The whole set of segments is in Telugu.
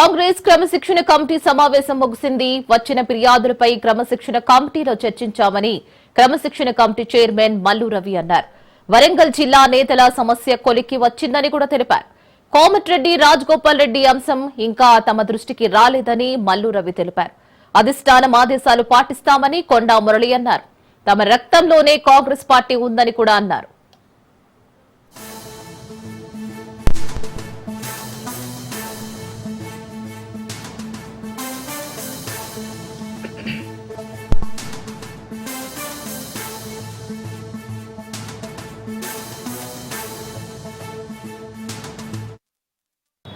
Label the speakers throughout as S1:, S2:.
S1: కాంగ్రెస్ క్రమశిక్షణ కమిటీ సమావేశం ముగిసింది. వచ్చిన ఫిర్యాదులపై క్రమశిక్షణ కమిటీలో చర్చించామని క్రమశిక్షణ కమిటీ చైర్మన్ మల్లు రవి అన్నారు. వరంగల్ జిల్లా నేతల సమస్య కొలిక్కి వచ్చిందని కూడా తెలిపారు. కోమటిరెడ్డి రాజగోపాల్ రెడ్డి అంశం ఇంకా తమ దృష్టికి రాలేదని మల్లు రవి తెలిపారు. అధిష్టానం ఆదేశాలు పాటిస్తామని కొండా మురళి అన్నారు. తమ రక్తంలోనే కాంగ్రెస్ పార్టీ ఉందని కూడా అన్నారు.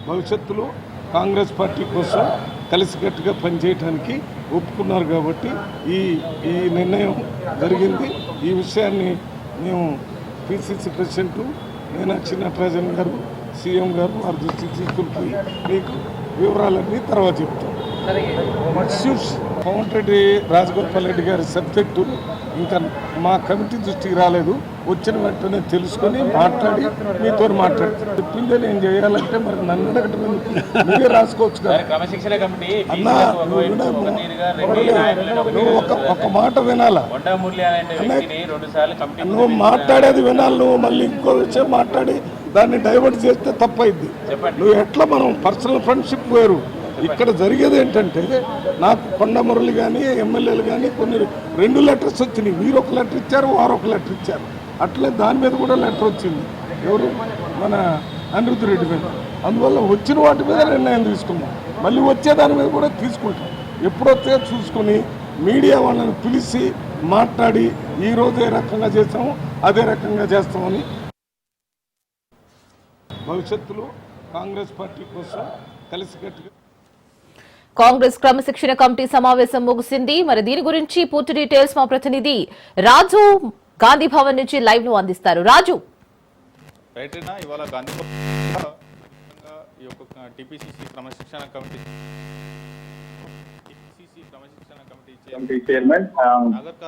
S2: భవిష్యత్తులో కాంగ్రెస్ పార్టీ కోసం కలిసికట్టుగా పనిచేయడానికి ఒప్పుకున్నారు కాబట్టి ఈ నిర్ణయం జరిగింది. ఈ విషయాన్ని మేము పిసిసి ప్రెసిడెంట్ మీనాక్షి నటరాజన్ గారు, సీఎం గారు వారి దృష్టికి తీసుకుని మీకు వివరాలన్నీ తర్వాత చెప్తాం. కోమటిరెడ్డి రాజగోపాల్ రెడ్డి గారి సబ్జెక్టు ఇంకా మా కమిటీ దృష్టికి రాలేదు. వచ్చిన వెంటనే తెలుసుకొని మాట్లాడి మీతో మాట్లాడుతాను. చెప్పిందే నేను చేయాలంటే మరి నన్ను అడగటం మీరే రాసుకోవచ్చు కదా అన్నా. నువ్వు ఒక మాట వినాలా, నువ్వు మాట్లాడేది వినాలి. నువ్వు మళ్ళీ ఇంకో విషయం మాట్లాడి దాన్ని డైవర్ట్ చేస్తే తప్పైద్ది. నువ్వు ఎట్లా మనం పర్సనల్ ఫ్రెండ్షిప్ వేరు. ఇక్కడ జరిగేది ఏంటంటే నాకు కొండ మురళి కానీ ఎమ్మెల్యేలు కానీ కొన్ని 2 లెటర్స్ వచ్చినాయి. మీరు ఒక లెటర్ ఇచ్చారు, వారు ఒక లెటర్ ఇచ్చారు. అట్లే దాని మీద కూడా లెటర్ వచ్చింది. ఎవరు మన అనిరుద్ధ్ రెడ్డి మీద. అందువల్ల వచ్చిన వాటి మీద నిర్ణయం తీసుకున్నాం. మళ్ళీ వచ్చే దాని మీద కూడా తీసుకుంటాం. ఎప్పుడొస్తే చూసుకొని మీడియా వాళ్ళని పిలిచి మాట్లాడి ఈరోజు ఏ రకంగా చేస్తామో అదే రకంగా చేస్తామని భవిష్యత్తులో కాంగ్రెస్ పార్టీ కోసం కలిసికట్టుగా.
S1: కాంగ్రెస్ క్రమశిక్షణ కమిటీ సమావేశం ముగిసింది. మరి దీని గురించి పూర్తి డీటెయిల్స్ మా ప్రతినిధి రాజు గాంధీ భవన్ నుంచి లైవ్ లో అందిస్తారు. రాజు,
S3: ఇవాళ గాంధీ టిపిసిసి క్రమశిక్షణ committee
S4: chairman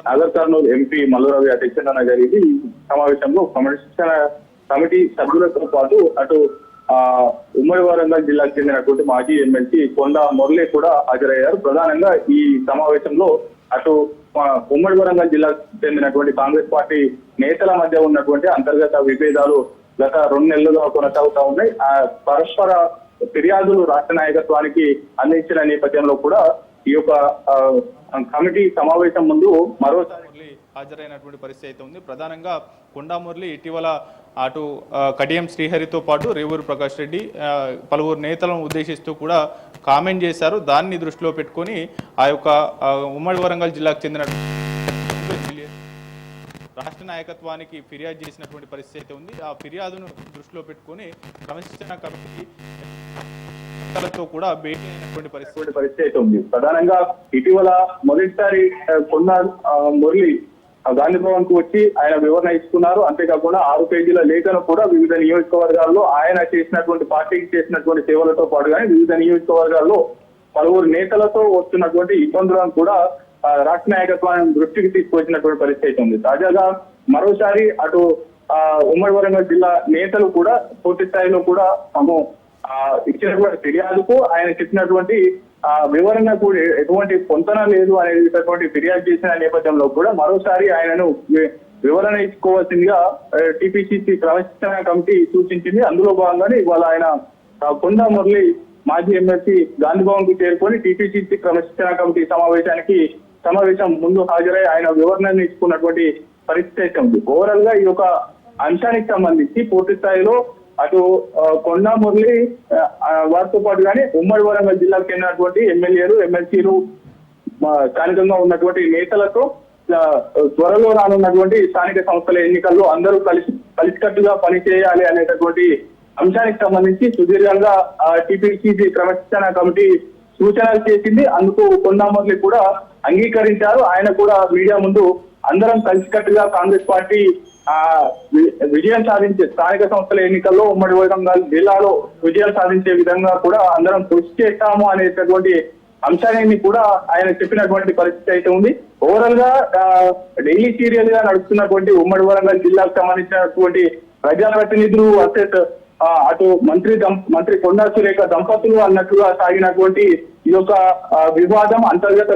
S4: Nagar Kurnool MP Mallu Ravi అధ్యక్షతన జరిగింది. ఈ సమావేశంలో క్రమశిక్షణ కమిటీ సభ్యులతో పాటు అటు ఉమ్మడి వరంగల్ జిల్లాకు చెందినటువంటి మాజీ ఎమ్మెల్సీ కొండా మురళి కూడా హాజరయ్యారు. ప్రధానంగా ఈ సమావేశంలో అటు ఉమ్మడి వరంగల్ జిల్లాకు చెందినటువంటి కాంగ్రెస్ పార్టీ నేతల మధ్య ఉన్నటువంటి అంతర్గత విభేదాలు గత 2 నెలలుగా కొనసాగుతా ఉన్నాయి. ఆ పరస్పర ఫిర్యాదులు రాష్ట్ర నాయకత్వానికి అందించిన నేపథ్యంలో కూడా ఈ యొక్క కమిటీ సమావేశం ముందు మరోసారి
S3: హాజరైనటువంటి పరిస్థితి అయితే ఉంది. ప్రధానంగా కొండా మురళి ఇటీవల అటు కడియం శ్రీహరితో పాటు రేవూరు ప్రకాష్ రెడ్డి పలువురు నేతలను ఉద్దేశిస్తూ కూడా కామెంట్ చేశారు. దాన్ని దృష్టిలో పెట్టుకొని ఆ యొక్క ఉమ్మడి వరంగల్ జిల్లాకు చెందిన రాష్ట్ర నాయకత్వానికి ఫిర్యాదు చేసినటువంటి పరిస్థితి అయితే ఉంది. ఆ ఫిర్యాదును దృష్టిలో పెట్టుకొని క్రమశిక్షణ కమిటీతో కూడా భేటీ అయినటువంటి
S4: పరిస్థితి అయితే ఉంది. ప్రధానంగా ఇటీవల మొదటిసారి కొండా మురళి గాంధీ భవన్ కు వచ్చి ఆయన వివరణ ఇస్తున్నారు. అంతేకాకుండా 6 పేజీల లేఖను కూడా వివిధ నియోజకవర్గాల్లో ఆయన చేసినటువంటి పార్టీకి చేసినటువంటి సేవలతో పాటు కానీ వివిధ నియోజకవర్గాల్లో పలువురు నేతలతో వస్తున్నటువంటి ఇబ్బందులను కూడా రాష్ట్ర నాయకత్వాన్ని దృష్టికి తీసుకొచ్చినటువంటి పరిస్థితి ఉంది. తాజాగా మరోసారి అటు ఉమ్మడి వరంగల్ జిల్లా నేతలు కూడా పూర్తి స్థాయిలో కూడా తాము ఇచ్చినటువంటి ఫిర్యాదుకు ఆయన చెప్పినటువంటి వివరణ కూడా ఎటువంటి పొంతన లేదు అనేటటువంటి ఫిర్యాదు చేసిన నేపథ్యంలో కూడా మరోసారి ఆయనను వివరణ ఇచ్చుకోవాల్సిందిగా టిపిసిసి క్రమశిక్షణ కమిటీ సూచించింది. అందులో భాగంగానే ఇవాళ ఆయన కొండా మురళి మాజీ ఎమ్మెల్సీ గాంధీ భవన్ కు చేరుకొని టిపిసిసి క్రమశిక్షణ కమిటీ సమావేశం ముందు హాజరై ఆయన వివరణను ఇచ్చుకున్నటువంటి పరిస్థితి అయితే ఉంది. ఓవరాల్ గా ఈ యొక్క అంశానికి సంబంధించి పూర్తి స్థాయిలో అటు కొండా మురళి వారితో పాటు కానీ ఉమ్మడి వరంగల్ జిల్లాకు చెందినటువంటి ఎమ్మెల్యేలు ఎమ్మెల్సీలు స్థానికంగా ఉన్నటువంటి నేతలతో త్వరలో రానున్నటువంటి స్థానిక సంస్థల ఎన్నికల్లో అందరూ కలిసికట్టుగా పనిచేయాలి అనేటటువంటి అంశానికి సంబంధించి సుదీర్ఘంగా టిపిసిసి క్రమశిక్షణ కమిటీ సూచనలు చేసింది. అందుకు కొండా మురళి కూడా అంగీకరించారు. ఆయన కూడా మీడియా ముందు అందరం కలిసికట్టుగా కాంగ్రెస్ పార్టీ విజయం సాధించే స్థానిక సంస్థల ఎన్నికల్లో ఉమ్మడి వరంగల్ జిల్లాలో విజయం సాధించే విధంగా కూడా అందరం కృషి చేస్తాము అనేటటువంటి అంశాన్ని కూడా ఆయన చెప్పినటువంటి పరిస్థితి అయితే ఉంది. ఓవరాల్ గా డైలీ సీరియల్ గా నడుస్తున్నటువంటి ఉమ్మడి వరంగల్ జిల్లాకు సంబంధించినటువంటి ప్రజాప్రతినిధులు వర్సెస్ అటు మంత్రి కొండా సురేఖ దంపతులు అన్నట్లుగా సాగినటువంటి ఈ యొక్క వివాదం, అంతర్గత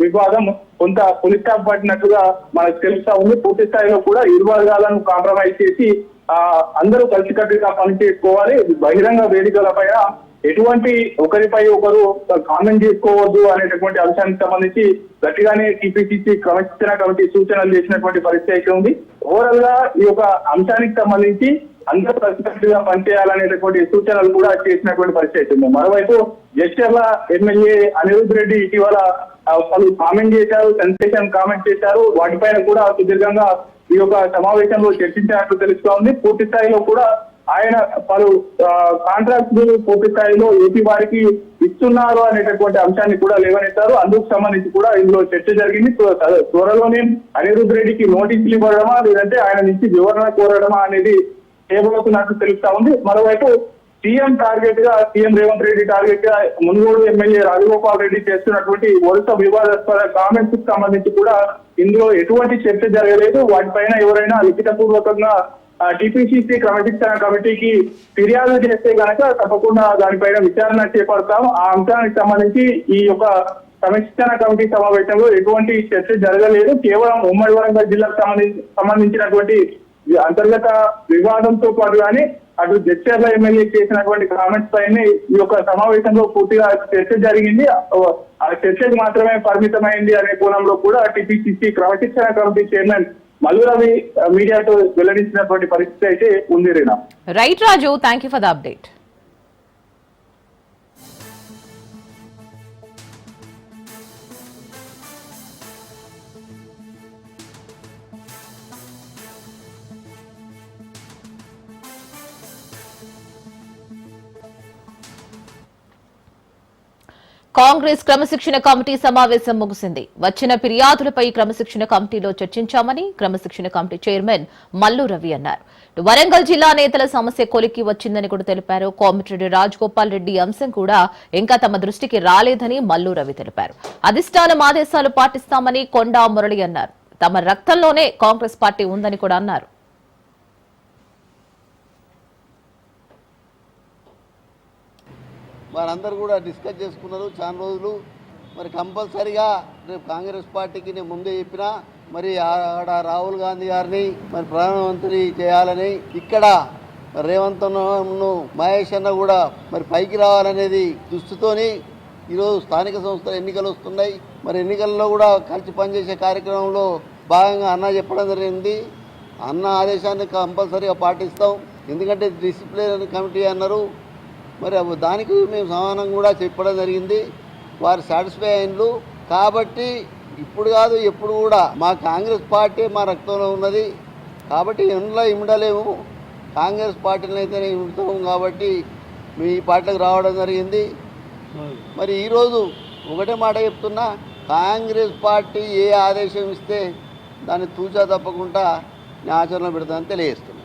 S4: వివాదం కొంత పులిస్టాప్ పట్టినట్లుగా మనకు తెలుస్తా ఉంది. పూర్తి స్థాయిలో కూడా ఇరు వర్గాలను కాంప్రమైజ్ చేసి అందరూ కలిసికట్టుగా పనిచేసుకోవాలి. బహిరంగ వేదికల పైన ఎటువంటి ఒకరిపై ఒకరు కామెంట్ చేసుకోవద్దు అనేటటువంటి అంశానికి సంబంధించి గట్టిగానే టీపీసీసీ క్రమశిక్షణ కమిటీ సూచనలు చేసినటువంటి పరిస్థితి అయితే ఉంది. ఓవరాల్ గా ఈ యొక్క అంశానికి సంబంధించి అందరూ కలిసికట్టుగా పనిచేయాలనేటటువంటి సూచనలు కూడా చేసినటువంటి పరిస్థితి అయితే ఉంది. మరోవైపు జడ్చర్ల ఎమ్మెల్యే అనిరుద్ రెడ్డి ఇటీవల పలు కామెంట్ చేశారు, సెన్సేషన్ కామెంట్ చేశారు. వాటిపైన కూడా సుదీర్ఘంగా ఈ యొక్క సమావేశంలో చర్చించినట్లు తెలుస్తా ఉంది. పూర్తి స్థాయిలో కూడా ఆయన పలు కాంట్రాక్టులు పూర్తి స్థాయిలో ఏపీ వారికి ఇస్తున్నారు అనేటటువంటి అంశాన్ని కూడా లేవనెత్తారు. అందుకు సంబంధించి కూడా ఇందులో చర్చ జరిగింది. త్వరలోనే అనిరుద్ రెడ్డికి నోటీసులు ఇవ్వడమా లేదంటే ఆయన నుంచి వివరణ కోరడమా అనేది చేయబోతున్నట్లు తెలుస్తా ఉంది. మరోవైపు సీఎం రేవంత్ రెడ్డి టార్గెట్ గా మునుగోడు ఎమ్మెల్యే రాజగోపాల్ రెడ్డి చేస్తున్నటువంటి వరుస వివాదాస్పద కామెంట్స్ కి సంబంధించి కూడా ఇందులో ఎటువంటి చర్చ జరగలేదు. వాటిపైన ఎవరైనా లిఖిత పూర్వకంగా టీపీసీసీ క్రమశిక్షణ కమిటీకి ఫిర్యాదు చేస్తే గనక తప్పకుండా దానిపైన విచారణ చేపడతాం. ఆ అంశానికి సంబంధించి ఈ యొక్క క్రమశిక్షణ కమిటీ సమావేశంలో ఎటువంటి చర్చ జరగలేదు. కేవలం ఉమ్మడి వరంగల్ జిల్లాకు సంబంధించినటువంటి అంతర్గత వివాదంతో పాటు కానీ అటు జడ్చర్ల ఎమ్మెల్యే చేసినటువంటి కామెంట్స్ పైన ఈ యొక్క సమావేశంలో పూర్తిగా చర్చ జరిగింది. ఆ చర్చకు మాత్రమే పరిమితమైంది అనే కోణంలో కూడా టీపీసీసీ క్రమశిక్షణ కమిటీ చైర్మన్ మల్లు రవి మీడియాతో వెల్లడించినటువంటి పరిస్థితి అయితే ఉంది. Reena.
S1: Right Raju, thank you for the update. Congress క్రమశిక్షణ కమిటీ సమావేశం ముగిసింది. వచ్చిన ఫిర్యాదులపై క్రమశిక్షణ కమిటీలో చర్చించామని క్రమశిక్షణ కమిటీ చైర్మన్ మల్లు రవి అన్నారు. వరంగల్ జిల్లా నేతల సమస్య కొలికి వచ్చిందని కూడా తెలిపారు. కోమటిరెడ్డి రాజగోపాల్ రెడ్డి అంశం కూడా ఇంకా తమ దృష్టికి రాలేదని మల్లు రవి తెలిపారు. అధిష్టానం ఆదేశాలు పాటిస్తామని కొండా మురళి అన్నారు. తమ రక్తంలోనే కాంగ్రెస్ పార్టీ ఉందని కూడా అన్నారు.
S5: వారందరూ కూడా డిస్కస్ చేసుకున్నారు చాలా రోజులు. మరి కంపల్సరిగా రేపు కాంగ్రెస్ పార్టీకి నేను ముందే చెప్పినా మరి ఆడ రాహుల్ గాంధీ గారిని మరి ప్రధానమంత్రి చేయాలని, ఇక్కడ రేవంత్ మహేష్ అన్న కూడా మరి పైకి రావాలనేది దృష్టితోని ఈరోజు స్థానిక సంస్థల ఎన్నికలు వస్తున్నాయి. మరి ఎన్నికల్లో కూడా కలిసి పనిచేసే కార్యక్రమంలో భాగంగా అన్న చెప్పడం జరిగింది. అన్న ఆదేశాన్ని కంపల్సరీగా పాటిస్తాం. ఎందుకంటే డిసిప్లినరీ కమిటీ అన్నారు. మరి దానికి మేము సమానం కూడా చెప్పడం జరిగింది. వారు సాటిస్ఫై అయినరు. కాబట్టి ఇప్పుడు కాదు ఎప్పుడు కూడా మా కాంగ్రెస్ పార్టీ మా రక్తంలో ఉన్నది. కాబట్టి ఇంట్లో ఇమ్మడలేము. కాంగ్రెస్ పార్టీని అయితేనే ఇమ్ముతాము. కాబట్టి మీ పార్టీలకు రావడం జరిగింది. మరి ఈరోజు ఒకటే మాట చెప్తున్నా, కాంగ్రెస్ పార్టీ ఏ ఆదేశం ఇస్తే దాన్ని తూచా తప్పకుండా ఆచరణలో పెడతామని తెలియజేస్తున్నాం.